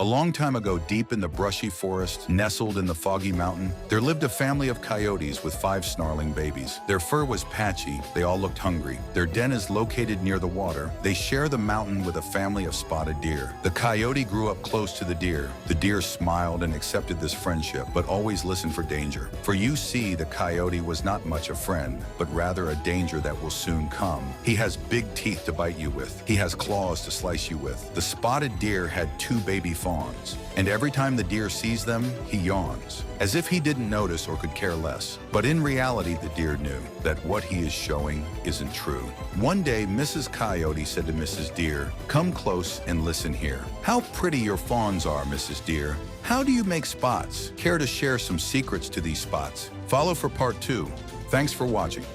A long time ago, deep in the brushy forest, nestled in the foggy mountain, there lived a family of coyotes with 5 snarling babies. Their fur was patchy, they all looked hungry. Their den is located near the water. They share the mountain with a family of spotted deer. The coyote grew up close to the deer. The deer smiled and accepted this friendship, but always listened for danger. For you see, the coyote was not much a friend, but rather a danger that will soon come. He has big teeth to bite you with. He has claws to slice you with. The spotted deer had 2 baby fawns, and every time the deer sees them, he yawns, as if he didn't notice or could care less. But in reality, the deer knew that what he is showing isn't true. One day, Mrs. Coyote said to Mrs. Deer, "Come close and listen here. How pretty your fawns are, Mrs. Deer. How do you make spots? Care to share some secrets to these spots? Follow for part 2. Thanks for watching."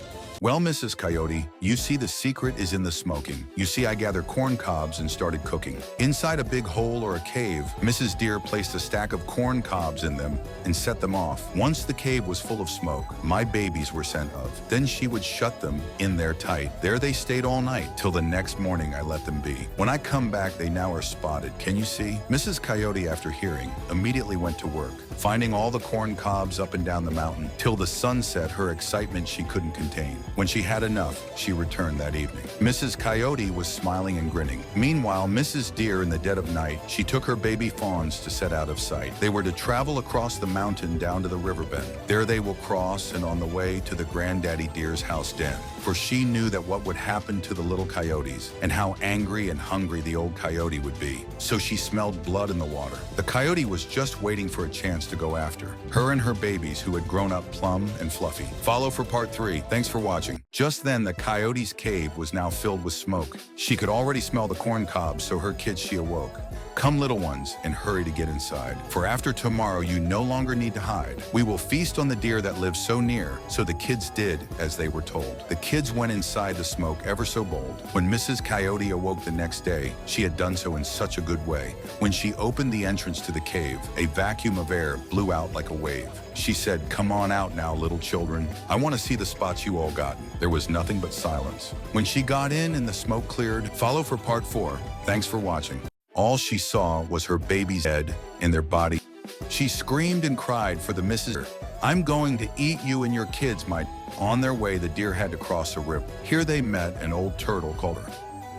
Well, Mrs. Coyote, you see the secret is in the smoking. You see, I gathered corn cobs and started cooking. Inside a big hole or a cave, Mrs. Deer placed a stack of corn cobs in them and set them off. Once the cave was full of smoke, my babies were sent of. Then she would shut them in there tight. There they stayed all night, till the next morning I let them be. When I come back, they now are spotted. Can you see? Mrs. Coyote, after hearing, immediately went to work, finding all the corn cobs up and down the mountain. Till the sun set, her excitement she couldn't contain. When she had enough, she returned that evening. Mrs. Coyote was smiling and grinning. Meanwhile, Mrs. Deer, in the dead of night, she took her baby fawns to set out of sight. They were to travel across the mountain down to the river bend. There they will cross, and on the way to the granddaddy deer's house den. For she knew that what would happen to the little coyotes, and how angry and hungry the old coyote would be. So she smelled blood in the water. The coyote was just waiting for a chance to go after her and her babies, who had grown up plump and fluffy. Follow for part 3. Thanks for watching. Just then, the coyote's cave was now filled with smoke. She could already smell the corn cobs, so her kids she awoke. "Come, little ones, and hurry to get inside. For after tomorrow, you no longer need to hide. We will feast on the deer that lives so near." So the kids did as they were told. The kids went inside the smoke ever so bold. When Mrs. Coyote awoke the next day, she had done so in such a good way. When she opened the entrance to the cave, a vacuum of air blew out like a wave. She said, "Come on out now, little children. I want to see the spots you all gotten." There was nothing but silence. When she got in and the smoke cleared, follow for part 4. Thanks for watching. All she saw was her baby's head and their body. She screamed and cried for the Mrs. "I'm going to eat you and your kids, my..." On their way, the deer had to cross a river. Here they met an old turtle called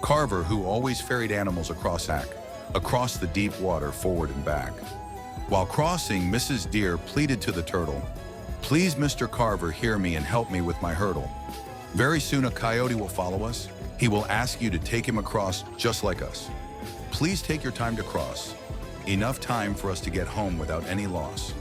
Carver, who always ferried animals across the deep water, forward and back. While crossing, Mrs. Deer pleaded to the turtle, "Please, Mr. Carver, hear me and help me with my hurdle. Very soon a coyote will follow us. He will ask you to take him across just like us. Please take your time to cross. Enough time for us to get home without any loss."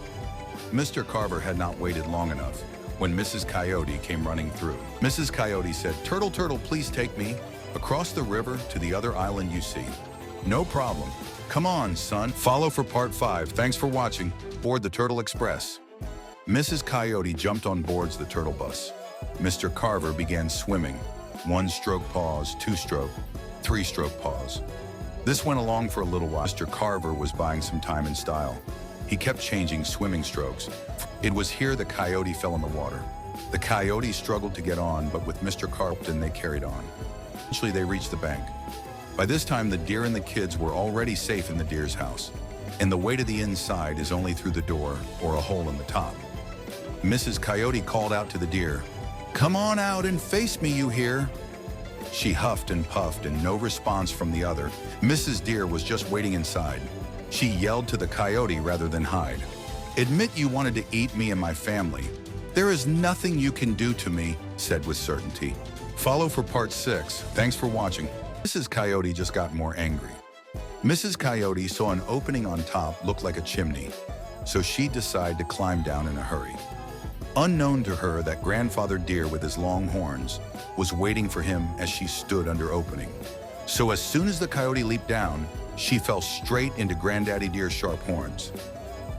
Mr. Carver had not waited long enough when Mrs. Coyote came running through. Mrs. Coyote said, "Turtle, turtle, please take me across the river to the other island you see." "No problem. Come on, son." Follow for part 5. Thanks for watching. Board the Turtle Express. Mrs. Coyote jumped on board the turtle bus. Mr. Carver began swimming. 1-stroke pause, 2-stroke, 3-stroke pause. This went along for a little while. Mr. Carver was buying some time and style. He kept changing swimming strokes. It was here the coyote fell in the water. The coyote struggled to get on, but with Mr. Carver, they carried on. Eventually, they reached the bank. By this time, the deer and the kids were already safe in the deer's house, and the way to the inside is only through the door or a hole in the top. Mrs. Coyote called out to the deer, "Come on out and face me, you hear?" She huffed and puffed, and no response from the other. Mrs. Deer was just waiting inside. She yelled to the coyote rather than hide. "Admit you wanted to eat me and my family. There is nothing you can do to me," said with certainty. Follow for part 6. Thanks for watching. Mrs. Coyote just got more angry. Mrs. Coyote saw an opening on top look like a chimney, so she decided to climb down in a hurry. Unknown to her that Grandfather Deer with his long horns was waiting for him as she stood under opening. So as soon as the coyote leaped down, she fell straight into Granddaddy Deer's sharp horns.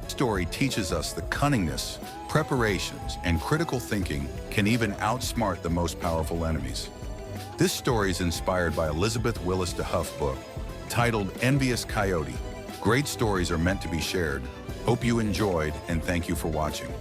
This story teaches us the cunningness, preparations, and critical thinking can even outsmart the most powerful enemies. This story is inspired by Elizabeth Willis de Huff book titled Envious Coyote. Great stories are meant to be shared. Hope you enjoyed, and thank you for watching.